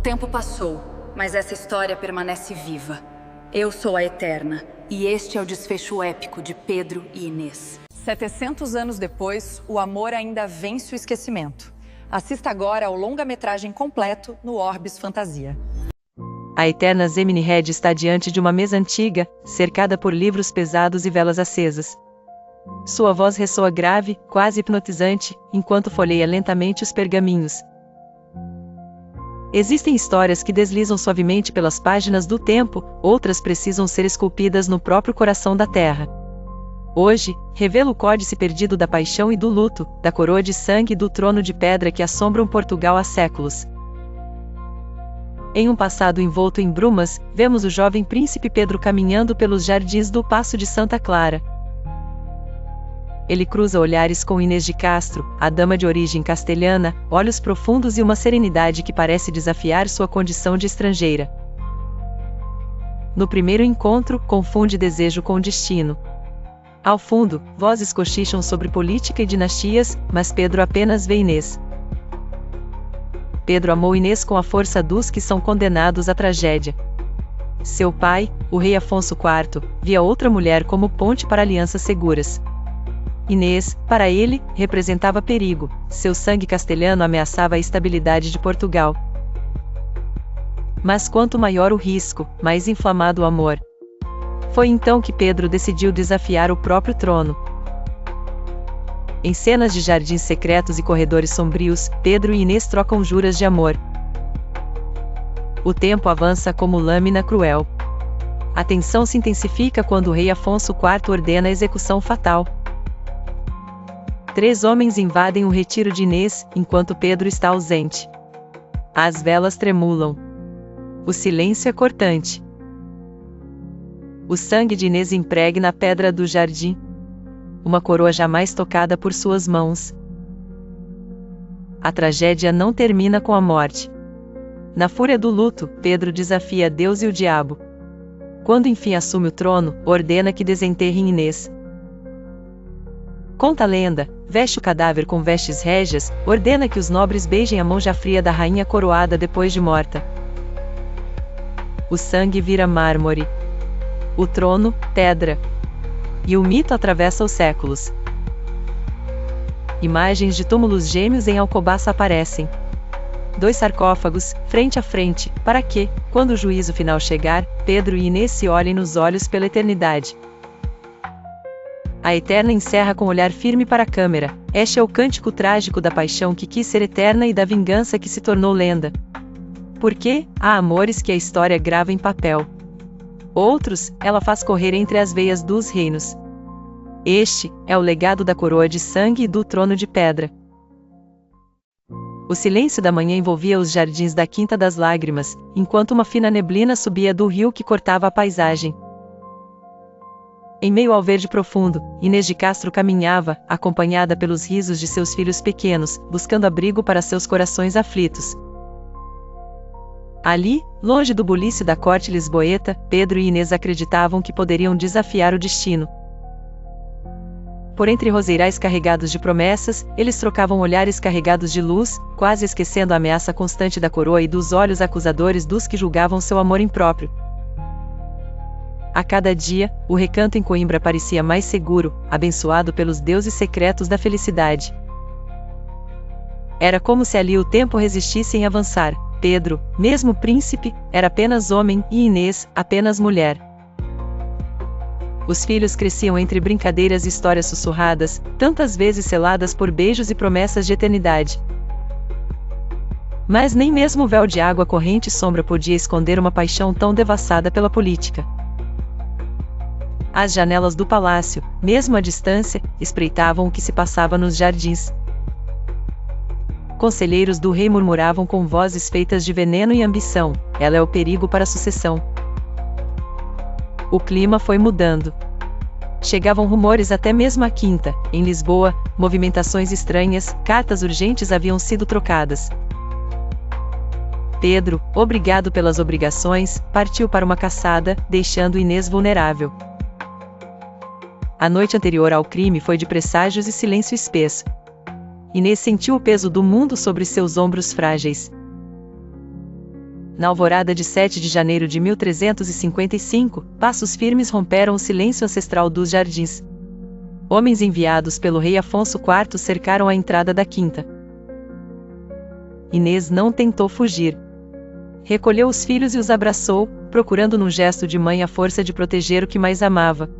tempo passou, mas essa história permanece viva. Eu sou a Eterna, e este é o desfecho épico de Pedro e Inês. 700 anos depois, o amor ainda vence o esquecimento. Assista agora ao longa-metragem completo no Orbis Fantasia. A Eterna Zemini-Head está diante de uma mesa antiga, cercada por livros pesados e velas acesas. Sua voz ressoa grave, quase hipnotizante, enquanto folheia lentamente os pergaminhos. Existem histórias que deslizam suavemente pelas páginas do tempo, outras precisam ser esculpidas no próprio coração da terra. Hoje, revela o códice perdido da paixão e do luto, da coroa de sangue e do trono de pedra que assombram Portugal há séculos. Em um passado envolto em brumas, vemos o jovem príncipe Pedro caminhando pelos jardins do Paço de Santa Clara. Ele cruza olhares com Inês de Castro, a dama de origem castelhana, olhos profundos e uma serenidade que parece desafiar sua condição de estrangeira. No primeiro encontro, confunde desejo com destino. Ao fundo, vozes cochicham sobre política e dinastias, mas Pedro apenas vê Inês. Pedro amou Inês com a força dos que são condenados à tragédia. Seu pai, o rei Afonso IV, via outra mulher como ponte para alianças seguras. Inês, para ele, representava perigo, seu sangue castelhano ameaçava a estabilidade de Portugal. Mas quanto maior o risco, mais inflamado o amor. Foi então que Pedro decidiu desafiar o próprio trono. Em cenas de jardins secretos e corredores sombrios, Pedro e Inês trocam juras de amor. O tempo avança como lâmina cruel. A tensão se intensifica quando o rei Afonso IV ordena a execução fatal. 3 homens invadem o retiro de Inês, enquanto Pedro está ausente. As velas tremulam. O silêncio é cortante. O sangue de Inês impregna a pedra do jardim. Uma coroa jamais tocada por suas mãos. A tragédia não termina com a morte. Na fúria do luto, Pedro desafia Deus e o diabo. Quando enfim assume o trono, ordena que desenterrem Inês. Conta a lenda, veste o cadáver com vestes régias, ordena que os nobres beijem a mão já fria da rainha coroada depois de morta. O sangue vira mármore. O trono, pedra. E o mito atravessa os séculos. Imagens de túmulos gêmeos em Alcobaça aparecem. 2 sarcófagos, frente a frente, para que, quando o juízo final chegar, Pedro e Inês se olhem nos olhos pela eternidade. A Eterna encerra com olhar firme para a câmera. Este é o cântico trágico da paixão que quis ser eterna e da vingança que se tornou lenda. Porque há amores que a história grava em papel. Outros, ela faz correr entre as veias dos reinos. Este é o legado da coroa de sangue e do trono de pedra. O silêncio da manhã envolvia os jardins da Quinta das Lágrimas, enquanto uma fina neblina subia do rio que cortava a paisagem. Em meio ao verde profundo, Inês de Castro caminhava, acompanhada pelos risos de seus filhos pequenos, buscando abrigo para seus corações aflitos. Ali, longe do bulício da corte lisboeta, Pedro e Inês acreditavam que poderiam desafiar o destino. Por entre roseirais carregados de promessas, eles trocavam olhares carregados de luz, quase esquecendo a ameaça constante da coroa e dos olhos acusadores dos que julgavam seu amor impróprio. A cada dia, o recanto em Coimbra parecia mais seguro, abençoado pelos deuses secretos da felicidade. Era como se ali o tempo resistisse em avançar. Pedro, mesmo príncipe, era apenas homem, e Inês, apenas mulher. Os filhos cresciam entre brincadeiras e histórias sussurradas, tantas vezes seladas por beijos e promessas de eternidade. Mas nem mesmo o véu de água corrente e sombra podia esconder uma paixão tão devassada pela política. As janelas do palácio, mesmo à distância, espreitavam o que se passava nos jardins. Conselheiros do rei murmuravam com vozes feitas de veneno e ambição: ela é o perigo para a sucessão. O clima foi mudando. Chegavam rumores até mesmo à Quinta. Em Lisboa, movimentações estranhas, cartas urgentes haviam sido trocadas. Pedro, obrigado pelas obrigações, partiu para uma caçada, deixando Inês vulnerável. A noite anterior ao crime foi de presságios e silêncio espesso. Inês sentiu o peso do mundo sobre seus ombros frágeis. Na alvorada de 7 de janeiro de 1355, passos firmes romperam o silêncio ancestral dos jardins. Homens enviados pelo rei Afonso IV cercaram a entrada da quinta. Inês não tentou fugir. Recolheu os filhos e os abraçou, procurando num gesto de mãe a força de proteger o que mais amava.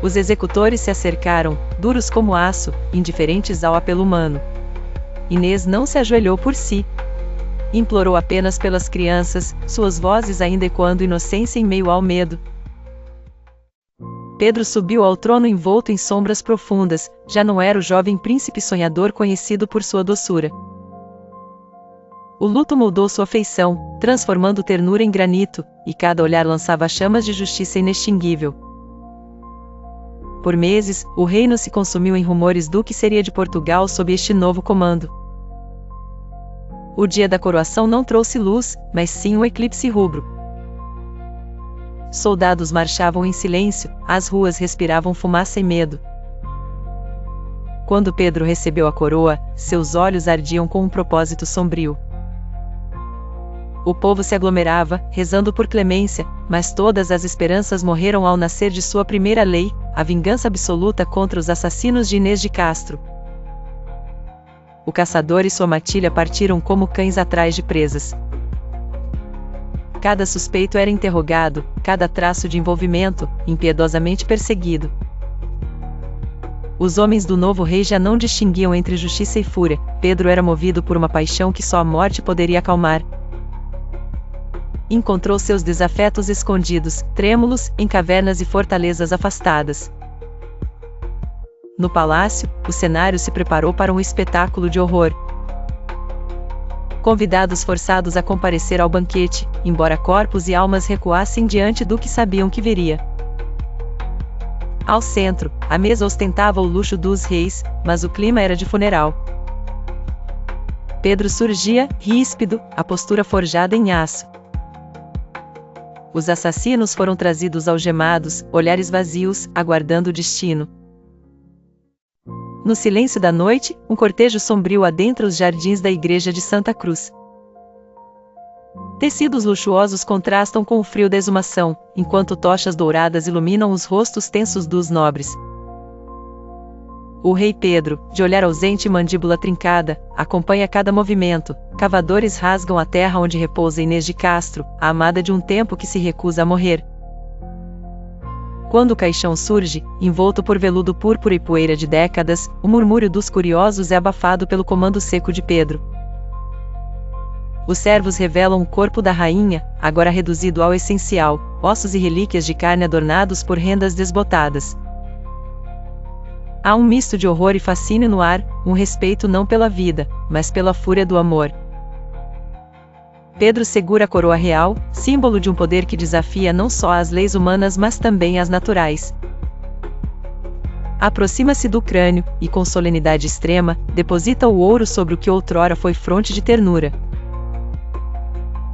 Os executores se acercaram, duros como aço, indiferentes ao apelo humano. Inês não se ajoelhou por si. Implorou apenas pelas crianças, suas vozes ainda ecoando inocência em meio ao medo. Pedro subiu ao trono envolto em sombras profundas, já não era o jovem príncipe sonhador conhecido por sua doçura. O luto moldou sua feição, transformando ternura em granito, e cada olhar lançava chamas de justiça inextinguível. Por meses, o reino se consumiu em rumores do que seria de Portugal sob este novo comando. O dia da coroação não trouxe luz, mas sim um eclipse rubro. Soldados marchavam em silêncio, as ruas respiravam fumaça e medo. Quando Pedro recebeu a coroa, seus olhos ardiam com um propósito sombrio. O povo se aglomerava, rezando por clemência, mas todas as esperanças morreram ao nascer de sua primeira lei, a vingança absoluta contra os assassinos de Inês de Castro. O caçador e sua matilha partiram como cães atrás de presas. Cada suspeito era interrogado, cada traço de envolvimento, impiedosamente perseguido. Os homens do novo rei já não distinguiam entre justiça e fúria. Pedro era movido por uma paixão que só a morte poderia acalmar. Encontrou seus desafetos escondidos, trêmulos, em cavernas e fortalezas afastadas. No palácio, o cenário se preparou para um espetáculo de horror. Convidados forçados a comparecer ao banquete, embora corpos e almas recuassem diante do que sabiam que viria. Ao centro, a mesa ostentava o luxo dos reis, mas o clima era de funeral. Pedro surgia, ríspido, a postura forjada em aço. Os assassinos foram trazidos algemados, olhares vazios, aguardando o destino. No silêncio da noite, um cortejo sombrio adentra os jardins da igreja de Santa Cruz. Tecidos luxuosos contrastam com o frio da exumação, enquanto tochas douradas iluminam os rostos tensos dos nobres. O rei Pedro, de olhar ausente e mandíbula trincada, acompanha cada movimento. Cavadores rasgam a terra onde repousa Inês de Castro, a amada de um tempo que se recusa a morrer. Quando o caixão surge, envolto por veludo púrpura e poeira de décadas, o murmúrio dos curiosos é abafado pelo comando seco de Pedro. Os servos revelam o corpo da rainha, agora reduzido ao essencial, ossos e relíquias de carne adornados por rendas desbotadas. Há um misto de horror e fascínio no ar, um respeito não pela vida, mas pela fúria do amor. Pedro segura a coroa real, símbolo de um poder que desafia não só as leis humanas mas também as naturais. Aproxima-se do crânio, e com solenidade extrema, deposita o ouro sobre o que outrora foi fronte de ternura.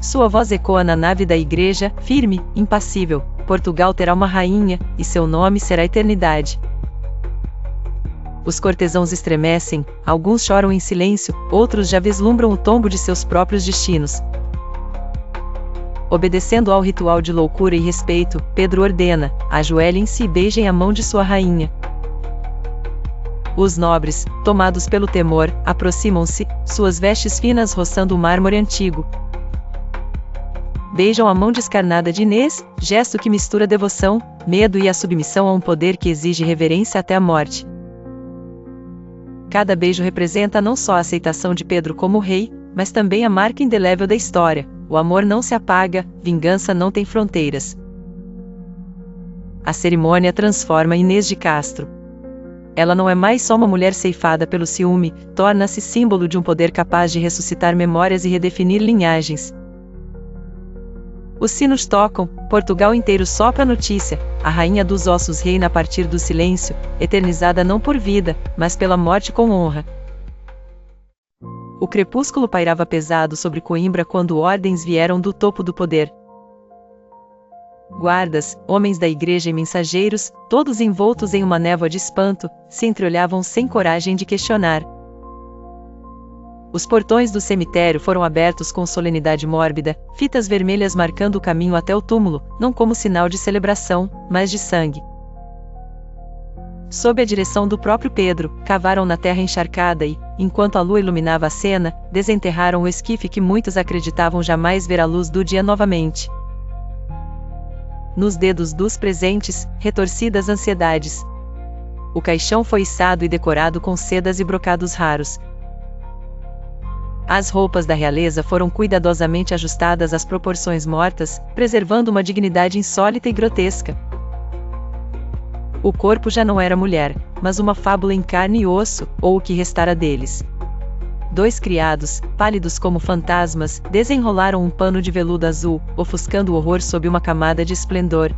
Sua voz ecoa na nave da igreja, firme, impassível: Portugal terá uma rainha, e seu nome será eternidade. Os cortesãos estremecem, alguns choram em silêncio, outros já vislumbram o tombo de seus próprios destinos. Obedecendo ao ritual de loucura e respeito, Pedro ordena: ajoelhem-se e beijem a mão de sua rainha. Os nobres, tomados pelo temor, aproximam-se, suas vestes finas roçando o mármore antigo. Beijam a mão descarnada de Inês, gesto que mistura devoção, medo e a submissão a um poder que exige reverência até a morte. Cada beijo representa não só a aceitação de Pedro como rei, mas também a marca indelével da história: o amor não se apaga, vingança não tem fronteiras. A cerimônia transforma Inês de Castro. Ela não é mais só uma mulher ceifada pelo ciúme, torna-se símbolo de um poder capaz de ressuscitar memórias e redefinir linhagens. Os sinos tocam, Portugal inteiro sopra a notícia: a rainha dos ossos reina a partir do silêncio, eternizada não por vida, mas pela morte com honra. O crepúsculo pairava pesado sobre Coimbra quando ordens vieram do topo do poder. Guardas, homens da igreja e mensageiros, todos envoltos em uma névoa de espanto, se entreolhavam sem coragem de questionar. Os portões do cemitério foram abertos com solenidade mórbida, fitas vermelhas marcando o caminho até o túmulo, não como sinal de celebração, mas de sangue. Sob a direção do próprio Pedro, cavaram na terra encharcada e, enquanto a lua iluminava a cena, desenterraram o esquife que muitos acreditavam jamais ver a luz do dia novamente. Nos dedos dos presentes, retorcidas ansiedades. O caixão foi içado e decorado com sedas e brocados raros. As roupas da realeza foram cuidadosamente ajustadas às proporções mortas, preservando uma dignidade insólita e grotesca. O corpo já não era mulher, mas uma fábula em carne e osso, ou o que restara deles. 2 criados, pálidos como fantasmas, desenrolaram um pano de veludo azul, ofuscando o horror sob uma camada de esplendor.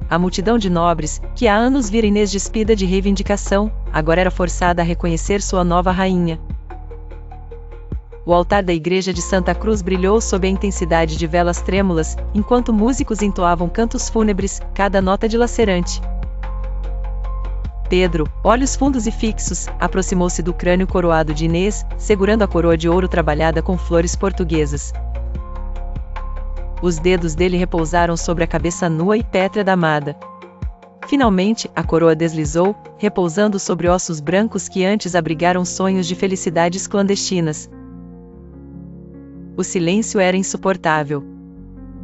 A multidão de nobres, que há anos vira Inês despida de reivindicação, agora era forçada a reconhecer sua nova rainha. O altar da igreja de Santa Cruz brilhou sob a intensidade de velas trêmulas, enquanto músicos entoavam cantos fúnebres, cada nota dilacerante. Pedro, olhos fundos e fixos, aproximou-se do crânio coroado de Inês, segurando a coroa de ouro trabalhada com flores portuguesas. Os dedos dele repousaram sobre a cabeça nua e pétrea da amada. Finalmente, a coroa deslizou, repousando sobre ossos brancos que antes abrigaram sonhos de felicidades clandestinas. O silêncio era insuportável.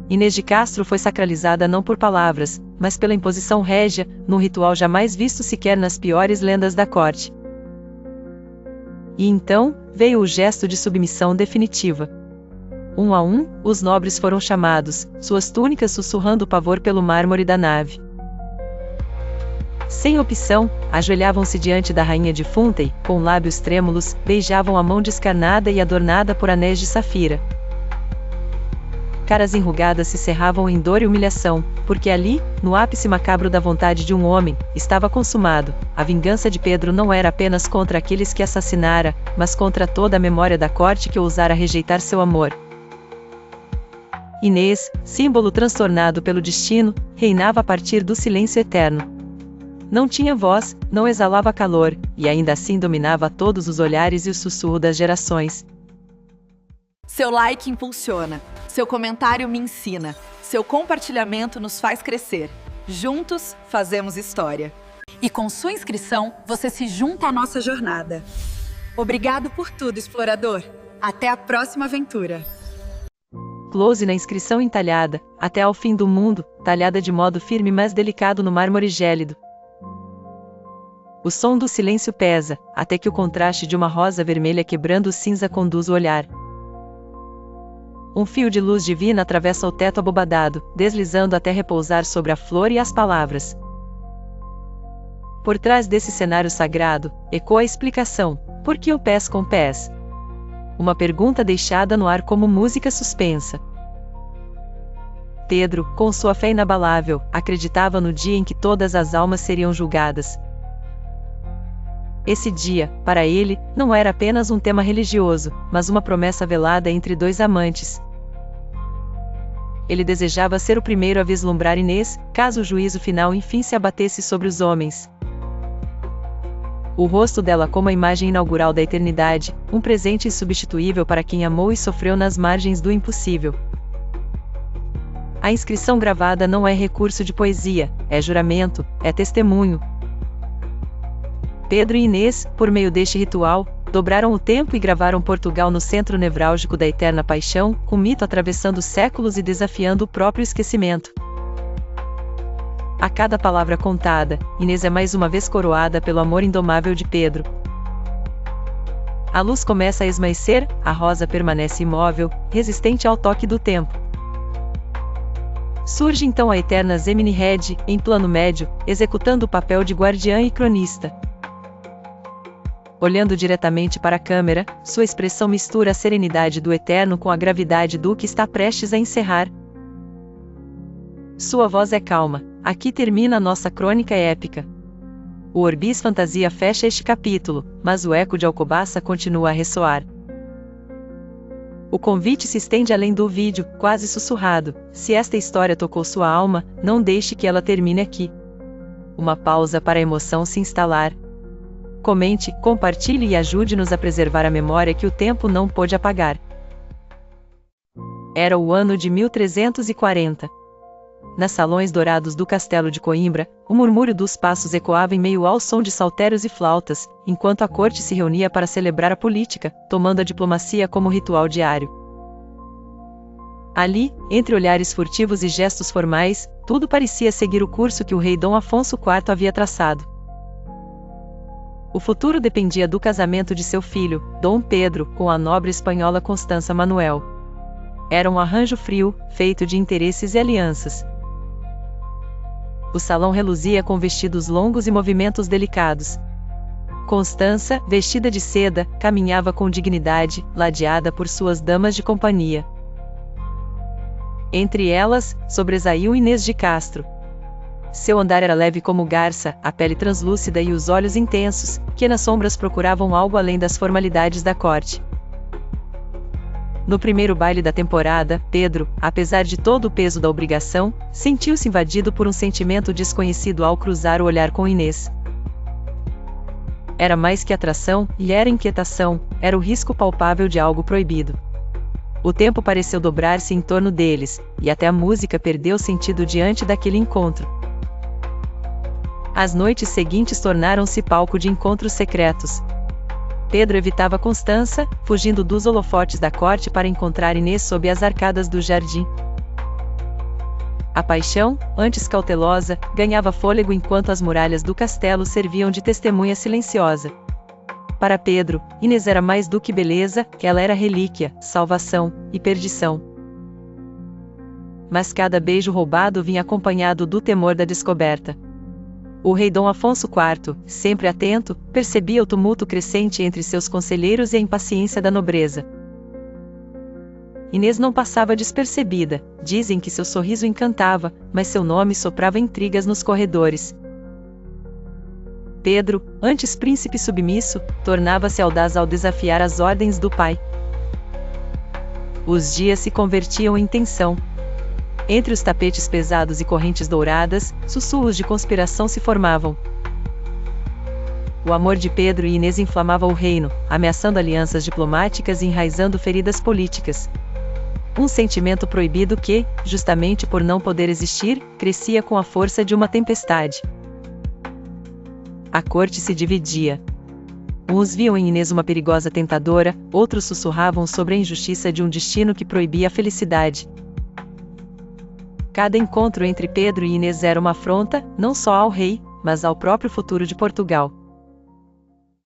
Inês de Castro foi sacralizada não por palavras, mas pela imposição régia, num ritual jamais visto sequer nas piores lendas da corte. E então, veio o gesto de submissão definitiva. Um a um, os nobres foram chamados, suas túnicas sussurrando o pavor pelo mármore da nave. Sem opção, ajoelhavam-se diante da rainha defunta e, com lábios trêmulos, beijavam a mão descarnada e adornada por anéis de safira. Caras enrugadas se cerravam em dor e humilhação, porque ali, no ápice macabro da vontade de um homem, estava consumado. A vingança de Pedro não era apenas contra aqueles que assassinara, mas contra toda a memória da corte que ousara rejeitar seu amor. Inês, símbolo transtornado pelo destino, reinava a partir do silêncio eterno. Não tinha voz, não exalava calor, e ainda assim dominava todos os olhares e o sussurro das gerações. Seu like impulsiona, seu comentário me ensina, seu compartilhamento nos faz crescer. Juntos, fazemos história. E com sua inscrição, você se junta à nossa jornada. Obrigado por tudo, explorador. Até a próxima aventura. Close na inscrição entalhada, até ao fim do mundo, talhada de modo firme mas delicado no mármore gélido. O som do silêncio pesa, até que o contraste de uma rosa vermelha quebrando o cinza conduz o olhar. Um fio de luz divina atravessa o teto abobadado, deslizando até repousar sobre a flor e as palavras. Por trás desse cenário sagrado, ecoa a explicação: por que o pés com pés? Uma pergunta deixada no ar como música suspensa. Pedro, com sua fé inabalável, acreditava no dia em que todas as almas seriam julgadas. Esse dia, para ele, não era apenas um tema religioso, mas uma promessa velada entre 2 amantes. Ele desejava ser o primeiro a vislumbrar Inês, caso o juízo final enfim se abatesse sobre os homens. O rosto dela como a imagem inaugural da eternidade, um presente insubstituível para quem amou e sofreu nas margens do impossível. A inscrição gravada não é recurso de poesia, é juramento, é testemunho. Pedro e Inês, por meio deste ritual, dobraram o tempo e gravaram Portugal no centro nevrálgico da eterna paixão, com o mito atravessando séculos e desafiando o próprio esquecimento. A cada palavra contada, Inês é mais uma vez coroada pelo amor indomável de Pedro. A luz começa a esmaecer, a rosa permanece imóvel, resistente ao toque do tempo. Surge então a eterna Zemini Red, em plano médio, executando o papel de guardiã e cronista. Olhando diretamente para a câmera, sua expressão mistura a serenidade do eterno com a gravidade do que está prestes a encerrar. Sua voz é calma: aqui termina a nossa crônica épica. O Orbis Fantasia fecha este capítulo, mas o eco de Alcobaça continua a ressoar. O convite se estende além do vídeo, quase sussurrado: se esta história tocou sua alma, não deixe que ela termine aqui. Uma pausa para a emoção se instalar. Comente, compartilhe e ajude-nos a preservar a memória que o tempo não pôde apagar. Era o ano de 1340. Nas salões dourados do castelo de Coimbra, o murmúrio dos passos ecoava em meio ao som de saltérios e flautas, enquanto a corte se reunia para celebrar a política, tomando a diplomacia como ritual diário. Ali, entre olhares furtivos e gestos formais, tudo parecia seguir o curso que o rei Dom Afonso IV havia traçado. O futuro dependia do casamento de seu filho, Dom Pedro, com a nobre espanhola Constança Manuel. Era um arranjo frio, feito de interesses e alianças. O salão reluzia com vestidos longos e movimentos delicados. Constança, vestida de seda, caminhava com dignidade, ladeada por suas damas de companhia. Entre elas, sobresaiu Inês de Castro. Seu andar era leve como garça, a pele translúcida e os olhos intensos, que nas sombras procuravam algo além das formalidades da corte. No primeiro baile da temporada, Pedro, apesar de todo o peso da obrigação, sentiu-se invadido por um sentimento desconhecido ao cruzar o olhar com Inês. Era mais que atração, e era inquietação, era o risco palpável de algo proibido. O tempo pareceu dobrar-se em torno deles, e até a música perdeu sentido diante daquele encontro. As noites seguintes tornaram-se palco de encontros secretos. Pedro evitava Constança, fugindo dos holofotes da corte para encontrar Inês sob as arcadas do jardim. A paixão, antes cautelosa, ganhava fôlego enquanto as muralhas do castelo serviam de testemunha silenciosa. Para Pedro, Inês era mais do que beleza, ela era relíquia, salvação e perdição. Mas cada beijo roubado vinha acompanhado do temor da descoberta. O rei Dom Afonso IV, sempre atento, percebia o tumulto crescente entre seus conselheiros e a impaciência da nobreza. Inês não passava despercebida, dizem que seu sorriso encantava, mas seu nome soprava intrigas nos corredores. Pedro, antes príncipe submisso, tornava-se audaz ao desafiar as ordens do pai. Os dias se convertiam em tensão. Entre os tapetes pesados e correntes douradas, sussurros de conspiração se formavam. O amor de Pedro e Inês inflamava o reino, ameaçando alianças diplomáticas e enraizando feridas políticas. Um sentimento proibido que, justamente por não poder existir, crescia com a força de uma tempestade. A corte se dividia. Uns viam em Inês uma perigosa tentadora, outros sussurravam sobre a injustiça de um destino que proibia a felicidade. Cada encontro entre Pedro e Inês era uma afronta, não só ao rei, mas ao próprio futuro de Portugal.